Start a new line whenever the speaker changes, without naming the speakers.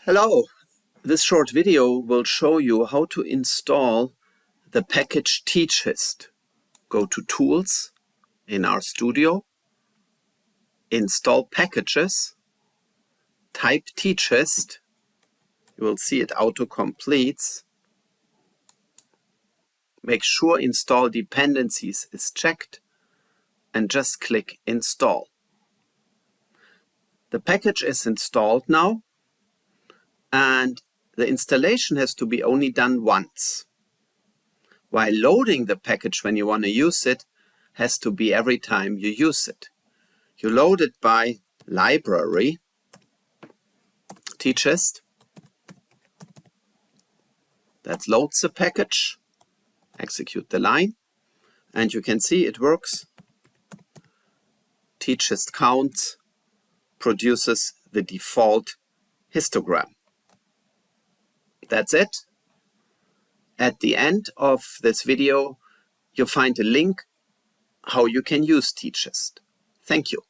Hello! This short video will show you how to install the package TeachHist. Go to Tools in RStudio, Install Packages, type TeachHist. You will see it auto-completes. Make sure Install Dependencies is checked and just click Install. The package is installed now, and the installation has to be only done once. While loading the package when you want to use it has to be every time you use it. You load it by library, TeachHist. That loads the package. Execute the line, and you can see it works. TeachHist counts, produces the default histogram. That's it. At the end of this video, you'll find a link how you can use TeachHist. Thank you.